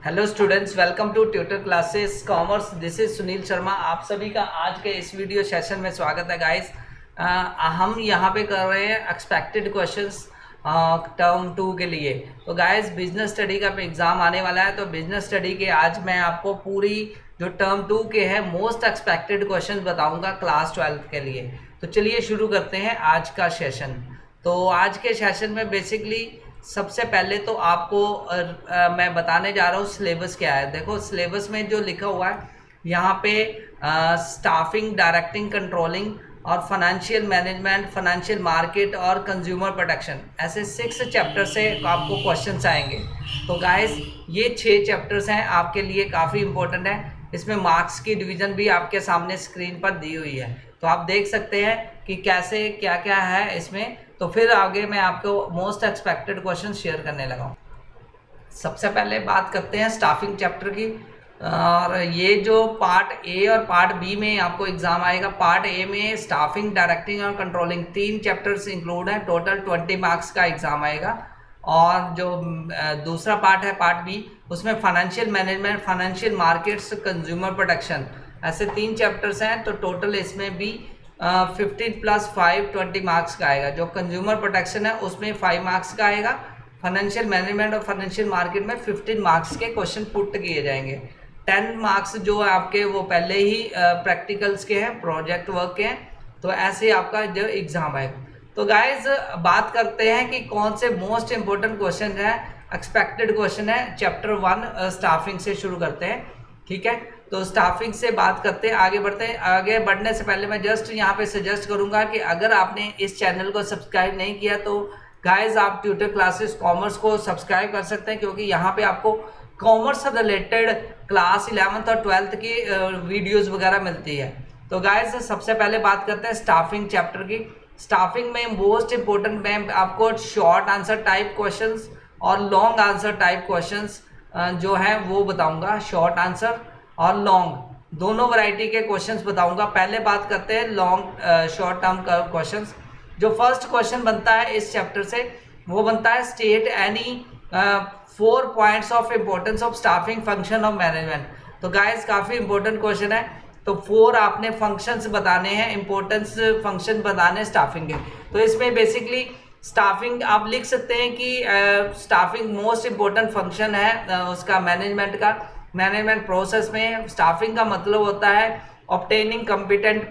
Hello students, welcome to tutor classes commerce. This is Sunil Sharma. आप सभी का आज के इस वीडियो सेशन में स्वागत है गाइस। हम यहाँ पे कर रहे हैं एक्सपेक्टेड क्वेश्चंस टर्म 2 के लिए। तो गाइस, बिजनेस स्टडी का एग्ज़ाम आने वाला है, तो बिजनेस स्टडी के आज मैं आपको पूरी जो टर्म 2 के हैं मोस्ट एक्सपेक्टेड क्वेश्चन बताऊँगा क्लास 12 के लिए। तो चलिए शुरू करते हैं आज का सेशन। तो आज के सेशन में बेसिकली सबसे पहले तो आपको मैं बताने जा रहा हूँ सिलेबस क्या है। देखो, सिलेबस में जो लिखा हुआ है यहाँ पे स्टाफिंग, डायरेक्टिंग, कंट्रोलिंग और फाइनेंशियल मैनेजमेंट, फाइनेंशियल मार्केट और कंज्यूमर प्रोटेक्शन, ऐसे 6 चैप्टर से आपको क्वेश्चंस आएंगे। तो गाइस, ये 6 चैप्टर्स हैं, आपके लिए काफ़ी इंपॉर्टेंट है। इसमें मार्क्स की डिवीज़न भी आपके सामने स्क्रीन पर दी हुई है, तो आप देख सकते हैं कि कैसे क्या क्या है इसमें। तो फिर आगे मैं आपको मोस्ट एक्सपेक्टेड क्वेश्चन शेयर करने लगा हूँ। सबसे पहले बात करते हैं स्टाफिंग चैप्टर की। और ये जो पार्ट ए और पार्ट बी में आपको एग्जाम आएगा। पार्ट ए में स्टाफिंग, डायरेक्टिंग और कंट्रोलिंग 3 चैप्टर्स इंक्लूड हैं। टोटल 20 मार्क्स का एग्जाम आएगा। और जो दूसरा पार्ट है पार्ट बी, उसमें financial management, financial markets, consumer protection, ऐसे 3 चैप्टर्स हैं। तो टोटल इसमें भी 15 + 5 20 मार्क्स का आएगा। जो कंज्यूमर प्रोटेक्शन है उसमें 5 मार्क्स का आएगा। फाइनेंशियल मैनेजमेंट और फाइनेंशियल मार्केट में 15 मार्क्स के क्वेश्चन पुट किए जाएंगे। 10 मार्क्स जो है आपके वो पहले ही प्रैक्टिकल्स के हैं, प्रोजेक्ट वर्क के हैं। तो ऐसे आपका जो एग्जाम आएगा। तो गाइज, बात करते हैं कि कौन से मोस्ट इंपॉर्टेंट क्वेश्चन है, एक्सपेक्टेड क्वेश्चन है। चैप्टर 1 स्टाफिंग से शुरू करते हैं, ठीक है। तो स्टाफिंग से बात करते हैं, आगे बढ़ते हैं। आगे बढ़ने से पहले मैं जस्ट यहाँ पे सजेस्ट करूँगा कि अगर आपने इस चैनल को सब्सक्राइब नहीं किया तो गाइज आप ट्यूटर क्लासेस कॉमर्स को सब्सक्राइब कर सकते हैं, क्योंकि यहाँ पे आपको कॉमर्स रिलेटेड क्लास 11th और 12th की वीडियोज़ वगैरह मिलती है। तो गाइज, सबसे पहले बात करते हैं स्टाफिंग चैप्टर की। स्टाफिंग में मोस्ट इंपॉर्टेंट मैं आपको शॉर्ट आंसर टाइप क्वेश्चंस और लॉन्ग आंसर टाइप क्वेश्चंस जो है वो बताऊंगा। शॉर्ट आंसर और लॉन्ग दोनों वैरायटी के क्वेश्चंस बताऊंगा। पहले बात करते हैं लॉन्ग शॉर्ट टर्म का क्वेश्चंस। जो फर्स्ट क्वेश्चन बनता है इस चैप्टर से वो बनता है state any 4 points of importance of staffing function of management. तो गाइस, काफ़ी इंपॉर्टेंट क्वेश्चन है। तो 4 आपने फंक्शंस बताने हैं, इंपॉर्टेंस फंक्शन बताने स्टाफिंग के। तो इसमें बेसिकली स्टाफिंग आप लिख सकते हैं कि स्टाफिंग मोस्ट इम्पोर्टेंट फंक्शन है उसका मैनेजमेंट का। मैनेजमेंट प्रोसेस में स्टाफिंग का मतलब होता है ऑब्टेनिंग कॉम्पिटेंट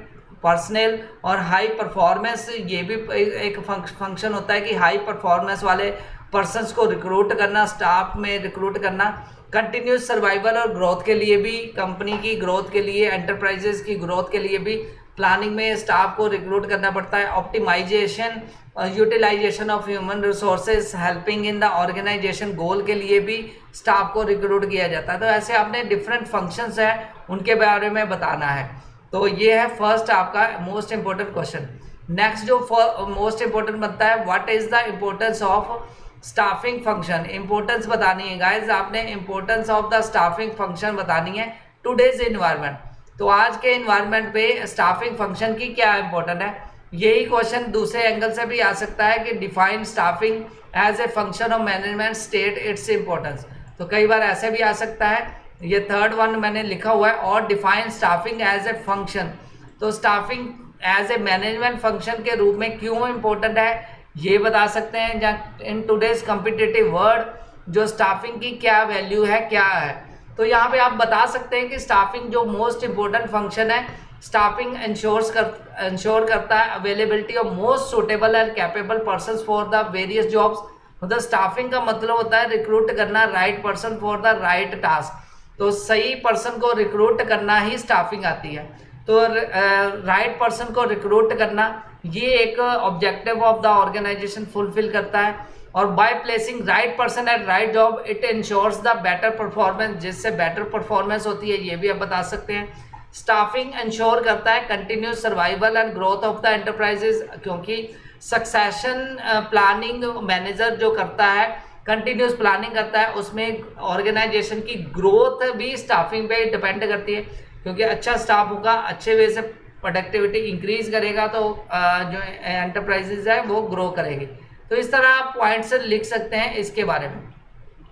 पर्सनल और हाई परफॉर्मेंस। ये भी एक फंक्शन होता है कि हाई परफॉर्मेंस वाले पर्सन्स को रिक्रूट करना, स्टाफ में रिक्रूट करना। कंटिन्यूस सर्वाइवल और ग्रोथ के लिए भी, कंपनी की ग्रोथ के लिए, एंटरप्राइजेस की ग्रोथ के लिए भी प्लानिंग में स्टाफ को रिक्रूट करना पड़ता है। Optimisation, utilisation of human resources, helping in the organisation goal के लिए भी स्टाफ को रिक्रूट किया जाता है। तो ऐसे आपने डिफरेंट फंक्शंस हैं, उनके बारे में बताना है। तो ये है फर्स्ट आपका मोस्ट इंपॉर्टेंट क्वेश्चन। नेक्स्ट जो मोस्ट इंपॉर्टेंट बनता है, what is the importance of staffing function. Importance बतानी है गाइज, आपने importance of the staffing function बतानी है टुडेज इन्वायरमेंट। तो आज के इन्वायरमेंट पे स्टाफिंग फंक्शन की क्या इंपॉर्टेंट है। यही क्वेश्चन दूसरे एंगल से भी आ सकता है कि define staffing as a function of management, state its importance. तो कई बार ऐसे भी आ सकता है। ये थर्ड वन मैंने लिखा हुआ है, और define staffing as a function. तो staffing as a management function के रूप में क्यों इंपॉर्टेंट है ये बता सकते हैं। इन टुडेज कॉम्पिटिटिव वर्ल्ड जो स्टाफिंग की क्या वैल्यू है, क्या है। तो यहाँ पे आप बता सकते हैं कि स्टाफिंग जो मोस्ट इंपॉर्टेंट फंक्शन है, स्टाफिंग इंश्योर करता है availability of most suitable and capable persons for the various jobs. मतलब स्टाफिंग का मतलब होता है रिक्रूट करना right person for the right task. तो सही पर्सन को रिक्रूट करना ही स्टाफिंग आती है। तो राइट पर्सन को रिक्रूट करना ये एक objective of the organisation fulfil करता है। और by placing right person at right job it ensures the better performance, जिससे बेटर परफॉर्मेंस होती है, ये भी आप बता सकते हैं। स्टाफिंग इंश्योर करता है continuous survival and growth of the enterprises, क्योंकि सक्सेशन प्लानिंग मैनेजर जो करता है, कंटिन्यूस प्लानिंग करता है, उसमें ऑर्गेनाइजेशन की ग्रोथ भी स्टाफिंग पे डिपेंड करती है। क्योंकि अच्छा स्टाफ होगा, अच्छे वे से प्रोडक्टिविटी इंक्रीज करेगा, तो जो एंटरप्राइजेज है वो ग्रो करेगी। तो इस तरह आप पॉइंट्स लिख सकते हैं इसके बारे में।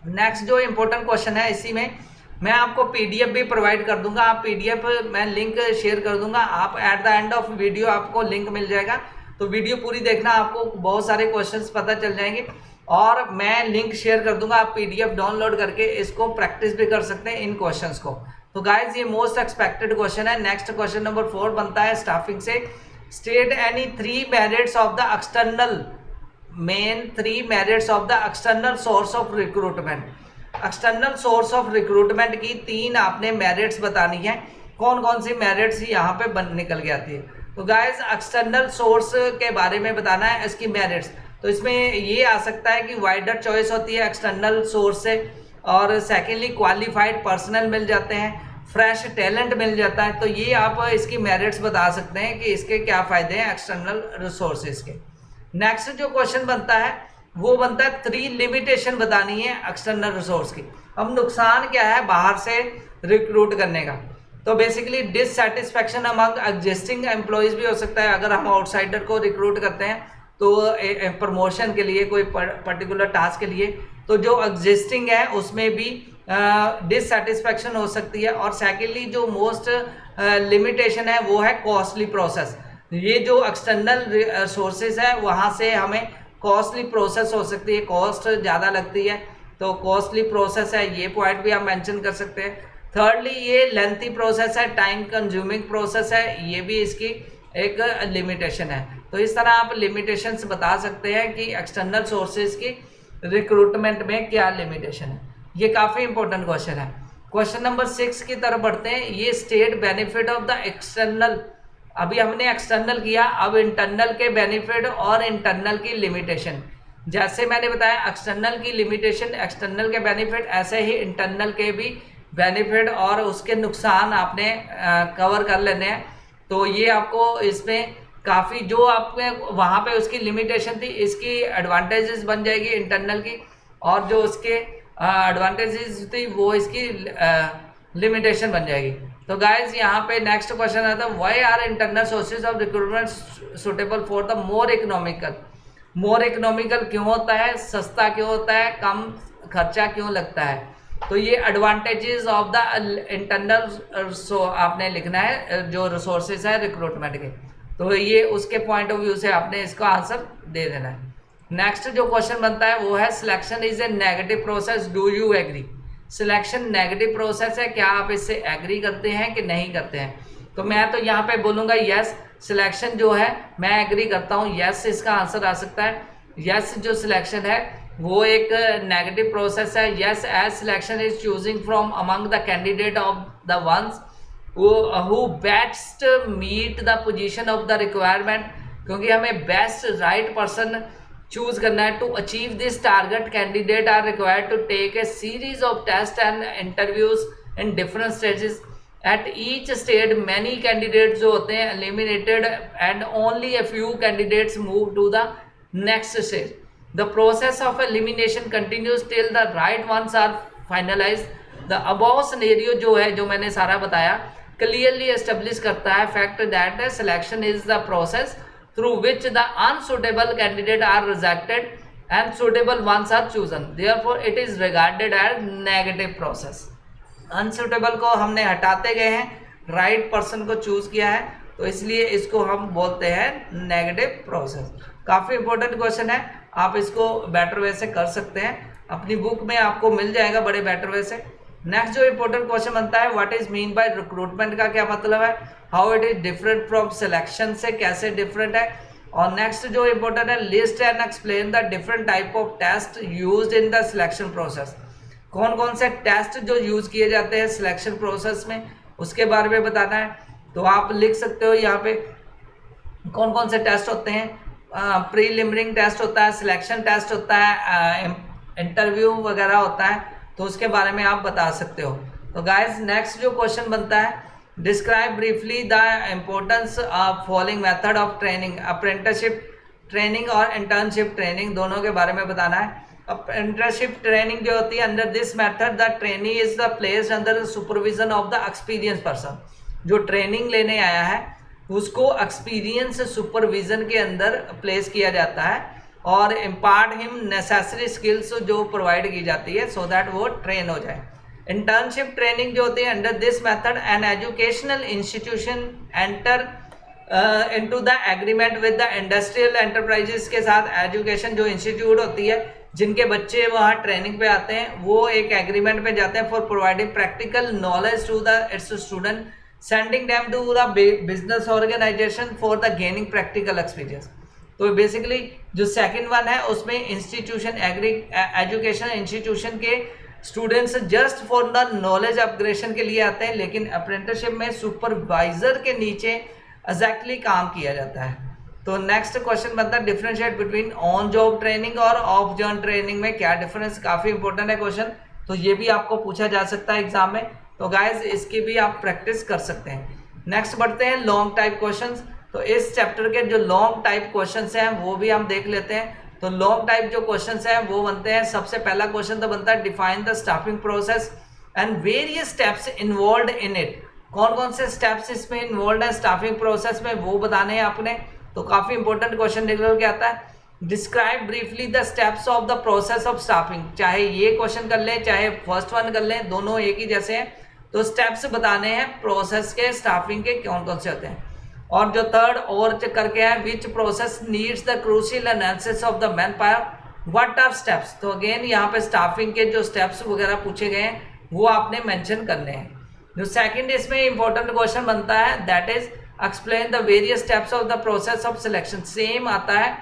नेक्स्ट जो इम्पोर्टेंट क्वेश्चन है, इसी में मैं आपको पीडीएफ भी प्रोवाइड कर दूंगा। आप पीडीएफ मैं लिंक शेयर कर दूंगा, आप at the end of video आपको लिंक मिल जाएगा, तो वीडियो पूरी देखना, आपको बहुत सारे क्वेश्चंस पता चल जाएंगे। और मैं लिंक शेयर कर दूंगा, आप पीडीएफ डाउनलोड करके इसको प्रैक्टिस भी कर सकते हैं इन क्वेश्चंस को। तो गाइज ये मोस्ट एक्सपेक्टेड क्वेश्चन है। नेक्स्ट क्वेश्चन नंबर 4 बनता है स्टाफिंग से। State any 3 merits of the external main 3 merits of the external source of recruitment. External source of recruitment की 3 आपने मेरिट्स बतानी है। कौन कौन सी मेरिट्स यहाँ पे निकल के आती है? तो गाइज एक्सटर्नल सोर्स के बारे में बताना है, इसकी मेरिट्स। तो इसमें ये आ सकता है कि वाइडर चॉइस होती है एक्सटर्नल सोर्स से, और सेकेंडली क्वालिफाइड पर्सनल मिल जाते हैं, फ्रेश टैलेंट मिल जाता है। तो ये आप इसकी मेरिट्स बता सकते हैं कि इसके क्या फ़ायदे हैं एक्सटर्नल रिसोर्सेज के। नेक्स्ट जो क्वेश्चन बनता है वो बनता है 3 लिमिटेशन बतानी है एक्सटर्नल रिसोर्स की। अब नुकसान क्या है बाहर से रिक्रूट करने का? तो basically dissatisfaction among existing employees भी हो सकता है। अगर हम आउटसाइडर को रिक्रूट करते हैं तो प्रमोशन के लिए, कोई पर्टिकुलर टास्क के लिए, तो जो एग्जिस्टिंग है उसमें भी डिससेटिस्फैक्शन हो सकती है। और सेकेंडली जो मोस्ट लिमिटेशन है वो है कॉस्टली प्रोसेस। ये जो एक्सटर्नल सोर्सेज है वहाँ से हमें कॉस्टली प्रोसेस हो सकती है, कॉस्ट ज़्यादा लगती है, तो कॉस्टली प्रोसेस है, ये पॉइंट भी आप मेंशन कर सकते हैं। थर्डली ये लेंथी प्रोसेस है, टाइम कंज्यूमिंग प्रोसेस है, ये भी इसकी एक लिमिटेशन है। तो इस तरह आप लिमिटेशंस बता सकते हैं कि एक्सटर्नल सोर्सेज की रिक्रूटमेंट में क्या लिमिटेशन है। ये काफ़ी इंपॉर्टेंट क्वेश्चन है। क्वेश्चन नंबर 6 की तरफ बढ़ते हैं। ये state benefit of the external, अभी हमने एक्सटर्नल किया, अब इंटरनल के बेनिफिट और इंटरनल की लिमिटेशन। जैसे मैंने बताया एक्सटर्नल की लिमिटेशन, एक्सटर्नल के बेनिफिट, ऐसे ही इंटरनल के भी बेनिफिट और उसके नुकसान आपने कवर कर लेने हैं। तो ये आपको इसमें काफ़ी जो आपके वहाँ पे उसकी लिमिटेशन थी, इसकी एडवांटेजेस बन जाएगी इंटरनल की, और जो उसके एडवांटेजेस थी वो इसकी लिमिटेशन बन जाएगी। तो गाइज यहाँ पे नेक्स्ट क्वेश्चन आता है, why are internal sources of recruitment suitable for the more economical. More economical क्यों होता है, सस्ता क्यों होता है, कम खर्चा क्यों लगता है? तो ये एडवांटेजेस ऑफ द इंटरनल आपने लिखना है जो रिसोर्सेज है रिक्रूटमेंट के। तो ये उसके पॉइंट ऑफ व्यू से आपने इसका आंसर दे देना है। नेक्स्ट जो क्वेश्चन बनता है वो है, selection is a negative process, do you agree. Selection negative process है, क्या आप इससे एग्री करते हैं कि नहीं करते हैं? तो मैं तो यहाँ पे बोलूँगा यस, सिलेक्शन जो है मैं एग्री करता हूँ, यस इसका आंसर आ सकता है। यस जो सिलेक्शन है वो एक नेगेटिव प्रोसेस है। Yes as selection is choosing from among the candidate of the ones who best meet the position of the requirement, क्योंकि हमें बेस्ट राइट पर्सन चूज करना है। To achieve this target candidate are required to take a series of test and interviews in different stages. At each stage many candidates जो होते हैं eliminated and only a few candidates move to the next stage. The process of elimination continues till the right ones are finalise. The above scenario जो है, जो मैंने सारा बताया, clearly establish करता है fact that selection is the process through which the unsuitable candidate are rejected and suitable ones are chosen, therefore it is regarded as negative process. Unsuitable को हमने हटाते गए हैं, राइट पर्सन को चूज किया है, तो इसलिए इसको हम बोलते हैं नेगेटिव प्रोसेस। काफ़ी इंपॉर्टेंट क्वेश्चन है, आप इसको बेटर वे से कर सकते हैं, अपनी बुक में आपको मिल जाएगा बड़े बेटर वे से। नेक्स्ट जो इंपॉर्टेंट क्वेश्चन बनता है, what is mean by recruitment का क्या मतलब है, how it is different from selection से कैसे डिफरेंट है। और नेक्स्ट जो इंपॉर्टेंट है, list and explain the different type of test used in the selection process. कौन कौन से टेस्ट जो यूज़ किए जाते हैं सिलेक्शन प्रोसेस में, उसके बारे में बताना है। तो आप लिख सकते हो यहाँ पे कौन कौन से टेस्ट होते हैं। प्रीलिमिनरी टेस्ट होता है, सिलेक्शन टेस्ट होता है, इंटरव्यू वगैरह होता है, तो उसके बारे में आप बता सकते हो। तो गाइज नेक्स्ट जो क्वेश्चन बनता है, describe briefly the importance of following method of training. Apprenticeship training और इंटर्नशिप ट्रेनिंग दोनों के बारे में बताना है। अप्रेंटिसशिप ट्रेनिंग जो होती है, under this method the trainee is the placed under the supervision of the experience person. जो ट्रेनिंग लेने आया है उसको एक्सपीरियंस सुपरविजन के अंदर प्लेस किया जाता है, और इम्पार्ट हिम नेसेसरी स्किल्स जो प्रोवाइड की जाती है सो दैट वो ट्रेन हो जाए। इंटर्नशिप ट्रेनिंग जो होती है, under this method an educational institution enter into the agreement with the industrial enterprises के साथ एजुकेशन जो इंस्टीट्यूट होती है जिनके बच्चे वहाँ ट्रेनिंग पे आते हैं वो एक एग्रीमेंट पे जाते हैं for providing practical knowledge to the its student, sending them to the business organisation for the gaining practical experience. तो बेसिकली जो सेकंड वन है उसमें इंस्टीट्यूशन एजुकेशन इंस्टीट्यूशन के students just for the knowledge upgradation के लिए आते हैं, लेकिन अप्रेंटिसशिप में सुपरवाइजर के नीचे एग्जैक्टली काम किया जाता है। तो नेक्स्ट क्वेश्चन बनता है differentiate between on job training और ऑफ जॉब ट्रेनिंग में क्या डिफरेंस, काफी इंपॉर्टेंट है क्वेश्चन, तो ये भी आपको पूछा जा सकता है एग्जाम में, तो गाइज इसकी भी आप प्रैक्टिस कर सकते हैं। नेक्स्ट बढ़ते हैं लॉन्ग टाइप क्वेश्चंस। तो इस चैप्टर के जो लॉन्ग टाइप क्वेश्चंस हैं वो भी हम देख लेते हैं। तो लॉन्ग टाइप जो क्वेश्चंस हैं वो बनते हैं, सबसे पहला क्वेश्चन तो बनता है define the staffing process and various steps involve in it. कौन कौन से स्टेप्स इसमें इन्वॉल्व है स्टाफिंग प्रोसेस में वो बताने हैं आपने, तो काफी इंपॉर्टेंट क्वेश्चन निकल के आता है। Describe briefly the steps of the process of staffing, चाहे ये क्वेश्चन कर लें चाहे फर्स्ट वन कर लें, दोनों एक ही जैसे हैं, तो स्टेप्स बताने हैं प्रोसेस के स्टाफिंग के कौन कौन से होते हैं। और जो थर्ड और करके है which process needs the crucial analysis of the man power, what are steps, तो अगेन यहाँ पे स्टाफिंग के जो स्टेप्स वगैरह पूछे गए हैं वो आपने मेंशन करने हैं। जो सेकंड इसमें इंपॉर्टेंट क्वेश्चन बनता है that is explain the various steps of the process of selection, same आता है,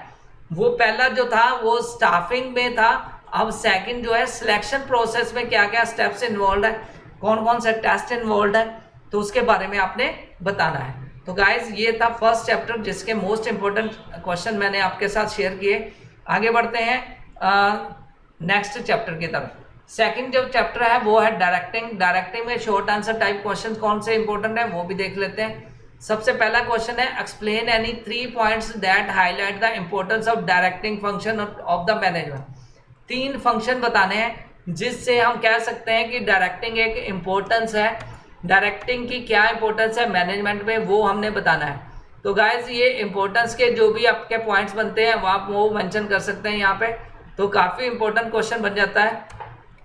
वो पहला जो था वो स्टाफिंग में था, अब सेकंड जो है सिलेक्शन प्रोसेस में क्या क्या स्टेप्स इन्वॉल्व है, कौन कौन से टेस्ट इन्वॉल्व है, तो उसके बारे में आपने बताना है। तो गाइज ये था फर्स्ट चैप्टर जिसके मोस्ट इंपॉर्टेंट क्वेश्चन मैंने आपके साथ शेयर किए। आगे बढ़ते हैं नेक्स्ट चैप्टर की तरफ। सेकंड जो चैप्टर है वो है डायरेक्टिंग। डायरेक्टिंग में शॉर्ट आंसर टाइप क्वेश्चन कौन से इंपॉर्टेंट है वो भी देख लेते हैं। सबसे पहला क्वेश्चन है explain any 3 points that highlight the importance of directing function of the management. 3 function बताने हैं जिससे हम कह सकते हैं कि डायरेक्टिंग एक इम्पोर्टेंस है, डायरेक्टिंग की क्या इंपॉर्टेंस है मैनेजमेंट में वो हमने बताना है। तो गाइज ये इंपॉर्टेंस के जो भी आपके पॉइंट्स बनते हैं आप वो मेंशन कर सकते हैं यहाँ पे, तो काफ़ी इंपॉर्टेंट क्वेश्चन बन जाता है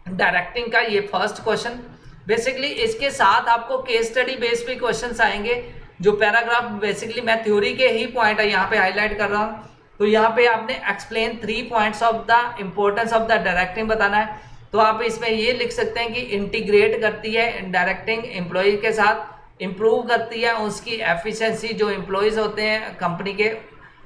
डायरेक्टिंग का ये फर्स्ट क्वेश्चन। बेसिकली इसके साथ आपको केस स्टडी बेस पे क्वेश्चंस आएंगे, जो पैराग्राफ बेसिकली मैं थ्योरी के ही पॉइंट है यहाँ पे हाईलाइट कर रहा हूँ। तो यहाँ पे आपने explain 3 points of the importance of the directing बताना है। तो आप इसमें ये लिख सकते हैं कि इंटीग्रेट करती है डायरेक्टिंग एम्प्लॉय के साथ, इम्प्रूव करती है उसकी एफिशिएंसी जो एम्प्लॉयज़ होते हैं कंपनी के,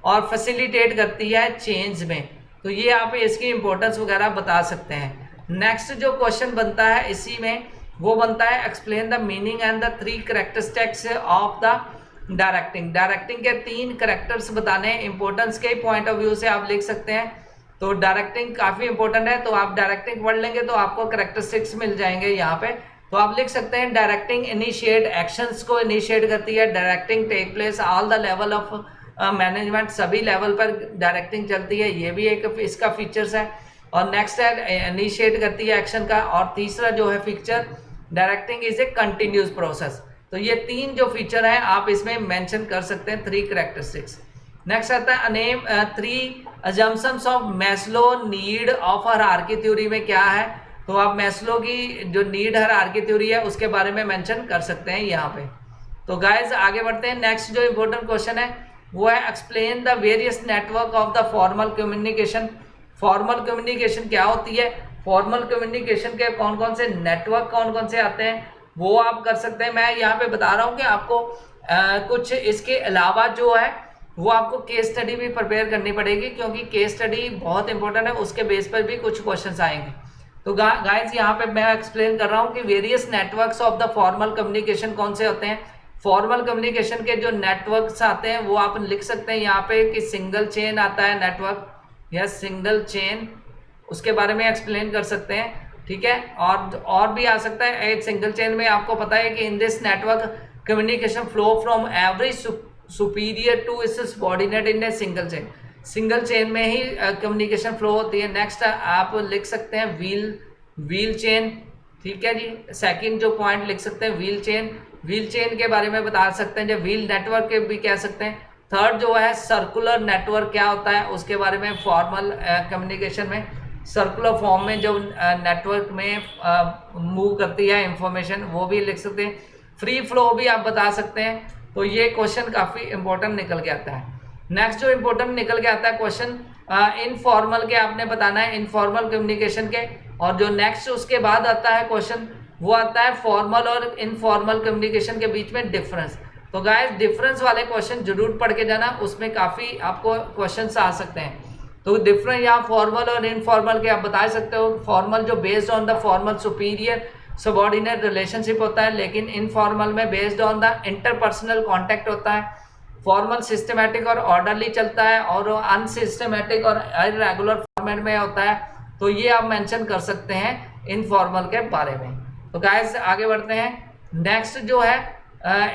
और फैसिलिटेट करती है चेंज में। तो ये आप इसकी इंपॉर्टेंस वगैरह बता सकते हैं। नेक्स्ट जो क्वेश्चन बनता है इसी में वो बनता है explain the meaning and the 3 characteristics of the directing. Directing के 3 कैरेक्टर्स बताने हैं, इंपॉर्टेंस के पॉइंट ऑफ व्यू से आप लिख सकते हैं। तो डायरेक्टिंग काफ़ी इंपॉर्टेंट है, तो आप डायरेक्टिंग पढ़ लेंगे तो आपको कैरेक्टरिस्टिक्स मिल जाएंगे यहाँ पे। तो आप लिख सकते हैं डायरेक्टिंग इनिशिएट एक्शंस को इनिशिएट करती है, directing take place all the level of management, सभी लेवल पर डायरेक्टिंग चलती है, ये भी एक इसका फीचर्स है। और नेक्स्ट है इनिशिएट करती है एक्शन का, और तीसरा जो है feature directing is a continuous process. तो ये 3 जो फीचर हैं आप इसमें मेंशन कर सकते हैं 3 कैरेक्टरिस्टिक्स। नेक्स्ट आता है name 3 assumptions of Maslow need of hierarchy theory में क्या है, तो आप मैस्लो की जो नीड हायरार्की थ्योरी है उसके बारे में मेंशन कर सकते हैं यहाँ पे। तो गाइज आगे बढ़ते हैं। नेक्स्ट जो इंपॉर्टेंट क्वेश्चन है वो है explain the various network of the formal communication. Formal communication क्या होती है, फॉर्मल कम्युनिकेशन के कौन कौन से नेटवर्क कौन कौन से आते हैं वो आप कर सकते हैं। मैं यहाँ पे बता रहा हूँ कि आपको कुछ इसके अलावा जो है वो आपको केस स्टडी भी प्रिपेयर करनी पड़ेगी, क्योंकि केस स्टडी बहुत इंपॉर्टेंट है, उसके बेस पर भी कुछ क्वेश्चंस आएंगे। तो गाइस यहाँ पे मैं एक्सप्लेन कर रहा हूँ कि various networks of the formal communication कौन से होते हैं। फॉर्मल कम्युनिकेशन के जो नेटवर्क्स आते हैं वो आप लिख सकते हैं यहाँ पे कि सिंगल चेन आता है नेटवर्क, या सिंगल चेन, उसके बारे में एक्सप्लेन कर सकते हैं, ठीक है। और भी आ सकता है। एक सिंगल चेन में आपको पता है कि in this network communication flow from every superior to its subordinate in a single chain. Single chain में ही कम्युनिकेशन फ्लो होती है। नेक्स्ट आप लिख सकते हैं व्हील चेन, ठीक है जी। सेकंड जो पॉइंट लिख सकते हैं व्हील चेन के बारे में बता सकते हैं, जो व्हील नेटवर्क के भी कह सकते हैं। थर्ड जो है सर्कुलर नेटवर्क क्या होता है उसके बारे में, फॉर्मल कम्युनिकेशन में सर्कुलर फॉर्म में जो नेटवर्क में मूव करती है इंफॉर्मेशन वो भी लिख सकते हैं। फ्री फ्लो भी आप बता सकते हैं। तो ये क्वेश्चन काफ़ी इंपॉर्टेंट निकल के आता है। नेक्स्ट जो इंपॉर्टेंट निकल के आता है क्वेश्चन इनफॉर्मल के आपने बताना है, इनफॉर्मल कम्युनिकेशन के। और जो नेक्स्ट उसके बाद आता है क्वेश्चन वो आता है फॉर्मल और इनफॉर्मल कम्युनिकेशन के बीच में डिफरेंस। तो गाइस डिफरेंस वाले क्वेश्चन जरूर पढ़ के जाना, उसमें काफ़ी आपको क्वेश्चंस आ सकते हैं। तो डिफरेंस यहाँ फॉर्मल और इनफॉर्मल के आप बता सकते हो। फॉर्मल जो based on the formal superior subordinate relationship होता है, लेकिन इनफॉर्मल में based on the interpersonal contact होता है। फॉर्मल सिस्टमेटिक और ऑर्डरली चलता है और अनसिस्टमेटिक और इरेगुलर फॉर्मेट में होता है। तो ये आप मेंशन कर सकते हैं इनफॉर्मल के बारे में। तो गाइस आगे बढ़ते हैं। नेक्स्ट जो है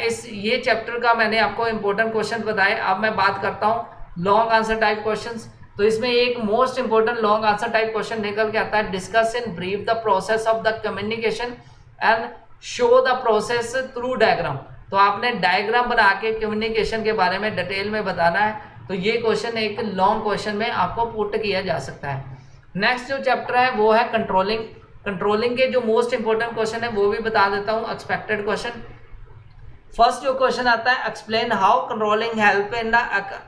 इस ये चैप्टर का मैंने आपको इंपॉर्टेंट क्वेश्चन बताए। अब मैं बात करता हूँ लॉन्ग आंसर टाइप क्वेश्चंस। तो इसमें एक most important long answer type question निकल के आता है, discuss in brief the process of the communication and show the process through diagram. तो आपने डायग्राम बना के कम्युनिकेशन के बारे में डिटेल में बताना है। तो ये क्वेश्चन एक लॉन्ग क्वेश्चन में आपको पुट किया जा सकता है। नेक्स्ट जो चैप्टर है वो है कंट्रोलिंग। कंट्रोलिंग के जो मोस्ट इंपॉर्टेंट क्वेश्चन है वो भी बता देता हूँ, एक्सपेक्टेड क्वेश्चन। फर्स्ट जो क्वेश्चन आता है, explain how controlling help in the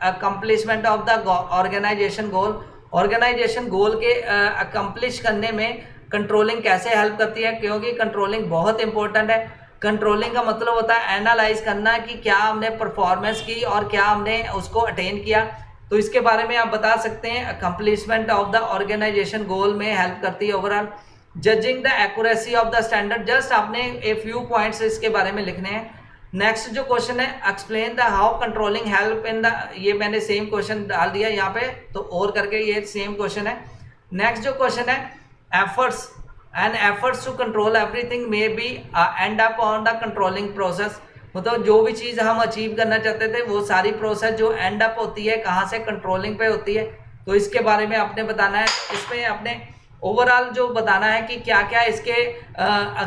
accomplishment of the organisation goal. Organisation goal के अकम्प्लिश करने में कंट्रोलिंग कैसे हेल्प करती है, क्योंकि कंट्रोलिंग बहुत इंपॉर्टेंट है। कंट्रोलिंग का मतलब होता है एनालाइज करना कि क्या हमने परफॉर्मेंस की और क्या हमने उसको अटेन किया। तो इसके बारे में आप बता सकते हैं अकम्प्लिशमेंट ऑफ द ऑर्गेनाइजेशन गोल में हेल्प करती है overall. Judging the accuracy of the standard, just आपने ए फ्यू पॉइंट्स इसके बारे में लिखने हैं। नेक्स्ट जो क्वेश्चन है, explain the how controlling help in the, ये मैंने सेम क्वेश्चन डाल दिया यहाँ पे तो और करके ये सेम क्वेश्चन है। नेक्स्ट जो क्वेश्चन है, efforts and efforts to control everything may be end up on the controlling process. मतलब जो भी चीज़ हम अचीव करना चाहते थे वो सारी प्रोसेस जो एंड अप होती है कहाँ से, कंट्रोलिंग पे होती है। तो इसके बारे में आपने बताना है। इसमें आपने ओवरऑल जो बताना है कि क्या क्या इसके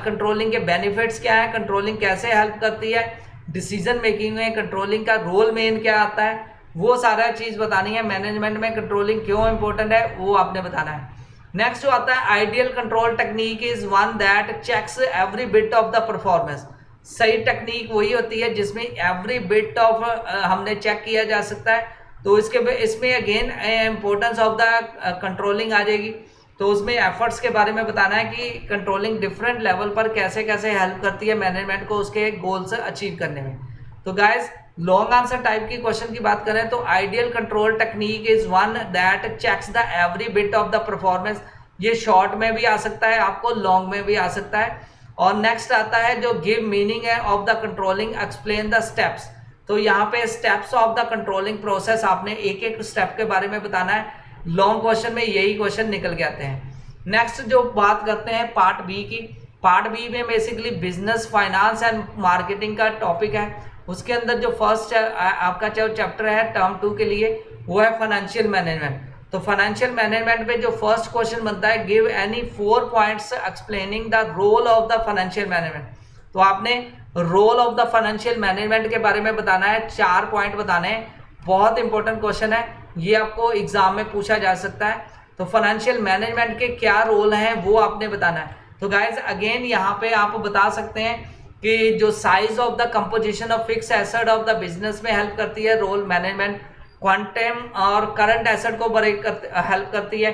कंट्रोलिंग के बेनिफिट्स क्या है, कंट्रोलिंग कैसे हेल्प करती है डिसीजन मेकिंग में, कंट्रोलिंग का रोल मेन क्या आता है, वो सारा चीज़ बतानी है। मैनेजमेंट में कंट्रोलिंग क्यों इंपॉर्टेंट है वो आपने बताना है। नेक्स्ट जो आता है, ideal control technique is one that checks every bit of the performance. सही टेक्निक वही होती है जिसमें एवरी बिट ऑफ हमने चेक किया जा सकता है। तो इसमें again importance of the controlling आ जाएगी। तो उसमें एफर्ट्स के बारे में बताना है कि कंट्रोलिंग डिफरेंट लेवल पर कैसे कैसे हेल्प करती है मैनेजमेंट को उसके गोल्स अचीव करने में। तो गाइस लॉन्ग आंसर टाइप की क्वेश्चन की बात करें तो ideal control technique is one that checks the every bit of the performance. ये शॉर्ट में भी आ सकता है आपको, लॉन्ग में भी आ सकता है। और नेक्स्ट आता है जो गिव मीनिंग है of the controlling, explain the steps. तो यहाँ पे steps of the controlling process आपने एक एक स्टेप के बारे में बताना है। लॉन्ग क्वेश्चन में यही क्वेश्चन निकल के आते हैं। नेक्स्ट जो बात करते हैं पार्ट बी की, पार्ट बी में basically business, finance and marketing का टॉपिक है। उसके अंदर जो फर्स्ट आपका जो चैप्टर है टर्म 2 के लिए वो है फाइनेंशियल मैनेजमेंट। तो फाइनेंशियल मैनेजमेंट में जो फर्स्ट क्वेश्चन बनता है, give any 4 points explaining the role of the financial management. तो आपने role of the financial management के बारे में बताना है, 4 पॉइंट बताने हैं। बहुत इंपॉर्टेंट क्वेश्चन है, ये आपको एग्जाम में पूछा जा सकता है। तो फाइनेंशियल मैनेजमेंट के क्या रोल हैं वो आपने बताना है। तो गाइज अगेन यहाँ पे आप बता सकते हैं कि जो size of the composition of fix asset of the business में हेल्प करती है रोल मैनेजमेंट, क्वांटम और करंट एसेट को हेल्प करती है,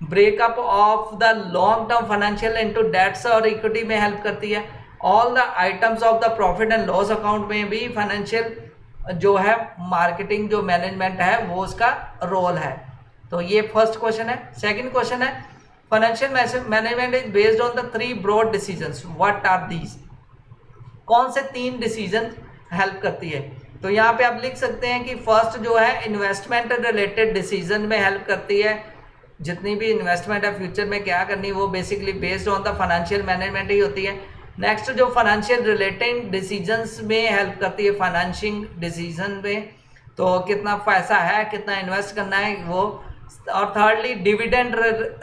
breakup of the long term financial into debts और इक्विटी में हेल्प करती है, all the items of the profit and loss account में भी फाइनेंशियल जो है मार्केटिंग जो मैनेजमेंट है वो उसका रोल है। तो ये फर्स्ट क्वेश्चन है। सेकंड क्वेश्चन है, financial management is based on the 3 broad decisions, what are these. कौन से 3 डिसीजन हेल्प करती है। तो यहाँ पे आप लिख सकते हैं कि फर्स्ट जो है इन्वेस्टमेंट रिलेटेड डिसीजन में हेल्प करती है। जितनी भी इन्वेस्टमेंट है फ्यूचर में क्या करनी वो basically based on the financial management ही होती है। नेक्स्ट जो फाइनेंशियल रिलेटेड डिसीजंस में हेल्प करती है, फाइनेंशिंग डिसीजन में, तो कितना पैसा है, कितना इन्वेस्ट करना है वो। और थर्डली डिविडेंड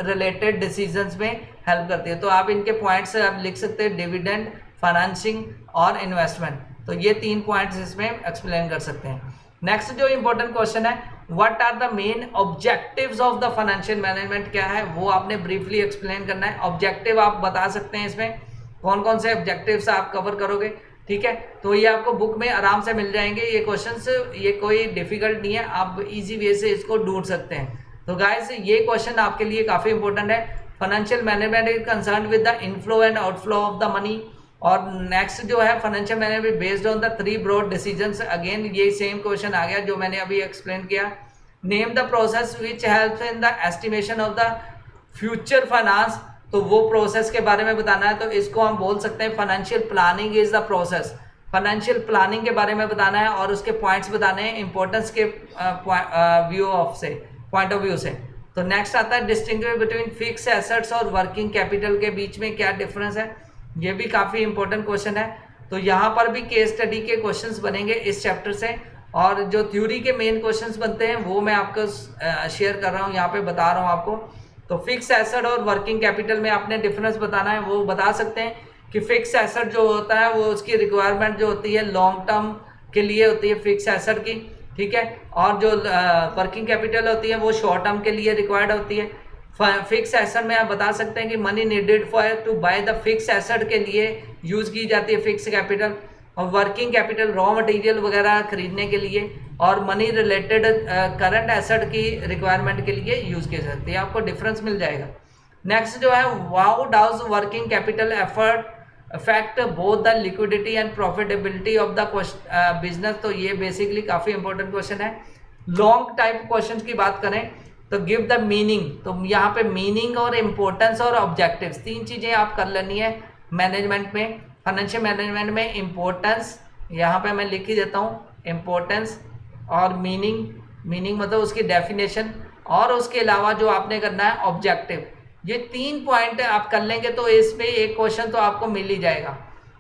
रिलेटेड डिसीजंस में हेल्प करती है। तो आप इनके पॉइंट्स आप लिख सकते हैं, डिविडेंड, फाइनेंसिंग और इन्वेस्टमेंट। तो ये 3 पॉइंट्स इसमें एक्सप्लेन कर सकते हैं। नेक्स्ट जो इंपॉर्टेंट क्वेश्चन है, what are the main objectives of the financial management, क्या है वो आपने ब्रीफली एक्सप्लेन करना है। ऑब्जेक्टिव आप बता सकते हैं इसमें कौन कौन से ऑब्जेक्टिव्स आप कवर करोगे, ठीक है। तो ये आपको बुक में आराम से मिल जाएंगे ये क्वेश्चंस, ये कोई डिफिकल्ट नहीं है, आप इजी वे से इसको ढूंढ सकते हैं। तो गाइस ये क्वेश्चन आपके लिए काफी इंपॉर्टेंट है। Financial management is concern with the inflow and outflow of the money. और नेक्स्ट जो है financial management based on the 3 broad decisions, again ये सेम क्वेश्चन आ गया जो मैंने अभी एक्सप्लेन किया। Name the process which helps in the estimation of the future finance, तो वो प्रोसेस के बारे में बताना है, तो इसको हम बोल सकते हैं financial planning is the process. Financial planning के बारे में बताना है और उसके पॉइंट्स बताने हैं इंपॉर्टेंस के पॉइंट ऑफ व्यू से। तो नेक्स्ट आता है डिस्टिंग्विश बिटवीन फिक्स एसेट्स और वर्किंग कैपिटल के बीच में क्या डिफरेंस है, ये भी काफ़ी इंपॉर्टेंट क्वेश्चन है। तो यहाँ पर भी केस स्टडी के क्वेश्चंस बनेंगे इस चैप्टर से, और जो थ्योरी के मेन क्वेश्चंस बनते हैं वो मैं आपको शेयर कर रहा हूँ, यहाँ पे बता रहा हूँ आपको। तो फिक्स एसेट और वर्किंग कैपिटल में आपने डिफरेंस बताना है, वो बता सकते हैं कि फिक्स एसेट जो होता है वो उसकी रिक्वायरमेंट जो होती है लॉन्ग टर्म के लिए होती है फिक्स एसेट की, ठीक है, और जो वर्किंग कैपिटल होती है वो शॉर्ट टर्म के लिए रिक्वायर्ड होती है। फिक्स एसेट में आप बता सकते हैं कि money needed for to buy the fix asset के लिए यूज की जाती है फिक्स कैपिटल, और वर्किंग कैपिटल रॉ मटेरियल वगैरह खरीदने के लिए और मनी रिलेटेड करंट एसेट की रिक्वायरमेंट के लिए यूज की जाती है, आपको डिफरेंस मिल जाएगा। नेक्स्ट जो है how does working capital effort affect both the liquidity and profitability of the business, तो ये बेसिकली काफ़ी इंपॉर्टेंट क्वेश्चन है। लॉन्ग टाइप क्वेश्चन की बात करें तो गिव द मीनिंग, तो यहाँ पे मीनिंग और इम्पोर्टेंस और ऑब्जेक्टिव्स 3 चीज़ें आप कर लेनी है मैनेजमेंट में। फाइनेंशियल मैनेजमेंट में इम्पोर्टेंस, यहाँ पे मैं लिख ही देता हूँ इम्पोर्टेंस, और मीनिंग मतलब उसकी डेफिनेशन, और उसके अलावा जो आपने करना है ऑब्जेक्टिव। ये 3 पॉइंट आप कर लेंगे तो इसमें एक क्वेश्चन तो आपको मिल ही जाएगा।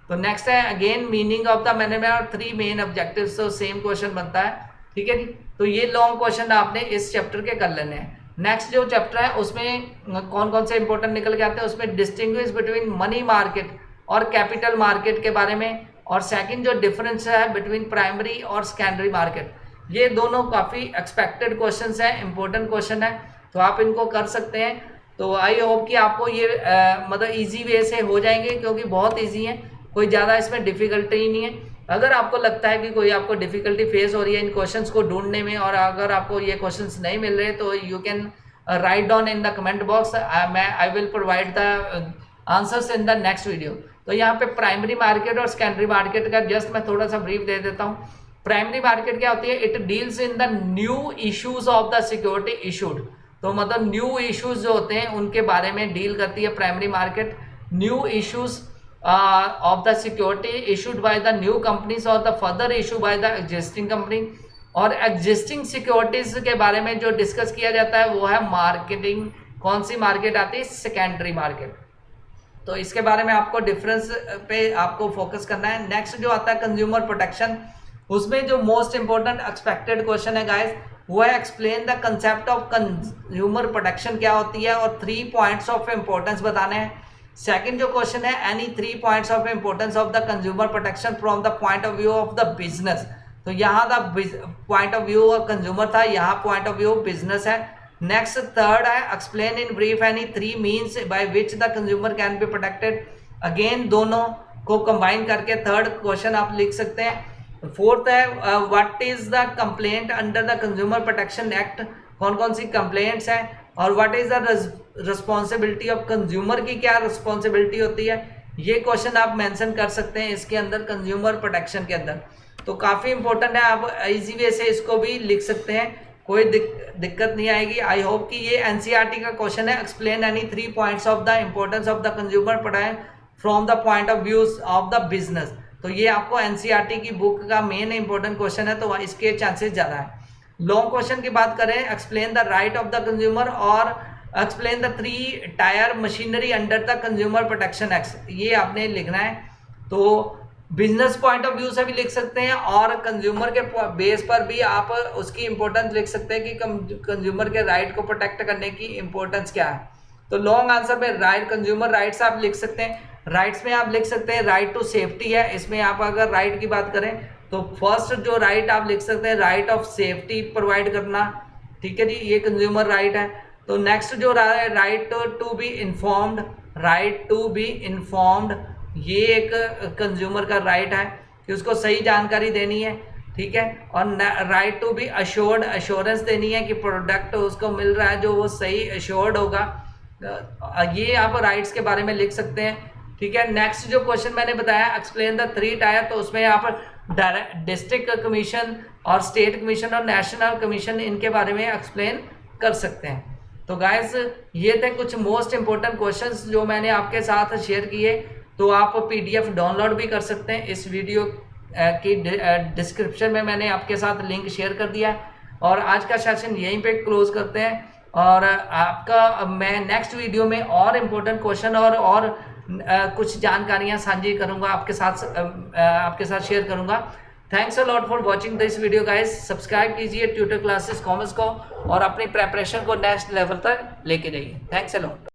तो नेक्स्ट है again meaning of the management और 3 मेन ऑब्जेक्टिव्स, तो सेम क्वेश्चन बनता है, ठीक है जी। तो ये लॉन्ग क्वेश्चन आपने इस चैप्टर के कर लेने हैं। नेक्स्ट जो चैप्टर है उसमें कौन कौन से इंपॉर्टेंट निकल के आते हैं, उसमें डिस्टिंग्विश बिटवीन मनी मार्केट और कैपिटल मार्केट के बारे में, और सेकंड जो डिफरेंस है बिटवीन प्राइमरी और सेकेंडरी मार्केट, ये दोनों काफ़ी एक्सपेक्टेड क्वेश्चंस हैं, इंपॉर्टेंट क्वेश्चन है, तो आप इनको कर सकते हैं। तो आई होप कि आपको ये मतलब इजी वे से हो जाएंगे, क्योंकि बहुत इजी है, कोई ज़्यादा इसमें डिफिकल्टी ही नहीं है। अगर आपको लगता है कि कोई आपको डिफिकल्टी फेस हो रही है इन क्वेश्चंस को ढूंढने में, और अगर आपको ये क्वेश्चंस नहीं मिल रहे, तो you can write down in the comment box, I will provide the answers in the next video. तो यहाँ पे प्राइमरी मार्केट और सेकेंडरी मार्केट का जस्ट मैं थोड़ा सा ब्रीफ दे देता हूँ। प्राइमरी मार्केट क्या होती है, it deals in the new issues of the security issued, तो मतलब न्यू इश्यूज जो होते हैं उनके बारे में डील करती है primary market. New issues of the security issued by the new companies और the further issue by the existing company, और एग्जिस्टिंग सिक्योरिटीज के बारे में जो डिस्कस किया जाता है वो है मार्केटिंग, कौन सी मार्केट आती है, सेकेंडरी मार्केट। तो इसके बारे में आपको डिफरेंस पे आपको फोकस करना है। नेक्स्ट जो आता है कंज्यूमर प्रोटेक्शन, उसमें जो मोस्ट इंपॉर्टेंट एक्सपेक्टेड क्वेश्चन है गाइस वो है explain the concept of consumer protection क्या होती है, और 3 पॉइंट्स ऑफ इंपॉर्टेंस बताने हैं। सेकंड जो क्वेश्चन है any 3 points of importance of the consumer protection from the point of view of the business, तो यहाँ the point of view of consumer था, यहाँ पॉइंट ऑफ व्यू बिजनेस है। Next third है explain in brief any 3 means by which the consumer can be protected, again दोनों को combine करके third question आप लिख सकते हैं। फोर्थ है what is the complaint under the consumer protection act, कौन कौन सी कंप्लेंट्स हैं, और what is the responsibility of consumer की क्या रिस्पॉन्सिबिलिटी होती है, ये क्वेश्चन आप मेंशन कर सकते हैं इसके अंदर कंज्यूमर प्रोटेक्शन के अंदर। तो काफ़ी इंपॉर्टेंट है, आप इजी वे से इसको भी लिख सकते हैं, कोई दिक्कत नहीं आएगी। आई होप कि ये एनसीईआरटी का क्वेश्चन है explain any 3 points of the importance of the consumer protection from the point of views of the business, तो ये आपको एनसीईआरटी की बुक का मेन इंपॉर्टेंट क्वेश्चन है, तो इसके चांसेस ज़्यादा है। लॉन्ग क्वेश्चन की बात करें explain the right of the consumer और explain the 3 tier machinery under the consumer protection act, ये आपने लिखना है। तो बिजनेस पॉइंट ऑफ व्यू से भी लिख सकते हैं, और कंज्यूमर के बेस पर भी आप उसकी इंपॉर्टेंस लिख सकते हैं कि कंज्यूमर के राइट को प्रोटेक्ट करने की इंपॉर्टेंस क्या है। तो लॉन्ग आंसर में राइट कंज्यूमर राइट्स आप लिख सकते हैं। राइट्स में आप लिख सकते हैं राइट टू सेफ्टी है, इसमें आप अगर राइट की बात करें तो फर्स्ट जो राइट आप लिख सकते हैं, राइट ऑफ सेफ्टी प्रोवाइड करना, ठीक है जी, ये कंज्यूमर राइट है। तो नेक्स्ट जो right to be informed, right to be informed, ये एक कंज्यूमर का राइट है कि उसको सही जानकारी देनी है, ठीक है। और right to be assured, assurance देनी है कि प्रोडक्ट उसको मिल रहा है जो वो सही अश्योर्ड होगा। ये आप राइट्स के बारे में लिख सकते हैं, ठीक है। नेक्स्ट जो क्वेश्चन मैंने बताया, एक्सप्लेन द 3 टायर, तो उसमें आप डिस्ट्रिक्ट कमीशन और स्टेट कमीशन और नेशनल कमीशन, इनके बारे में एक्सप्लेन कर सकते हैं। तो गाइस ये थे कुछ मोस्ट इंपॉर्टेंट क्वेश्चंस जो मैंने आपके साथ शेयर किए। तो आप PDF डाउनलोड भी कर सकते हैं, इस वीडियो की डिस्क्रिप्शन में मैंने आपके साथ लिंक शेयर कर दिया है। और आज का सेशन यहीं पे क्लोज करते हैं, और आपका मैं नेक्स्ट वीडियो में और इम्पोर्टेंट क्वेश्चन और कुछ जानकारियां साझी करूंगा आपके साथ शेयर करूंगा। Thanks a lot for watching this video guys. Subscribe कीजिए ट्यूटर क्लासेस कॉमर्स को और अपनी प्रेपरेशन को नेक्स्ट लेवल तक लेके जाइए। Thanks a lot.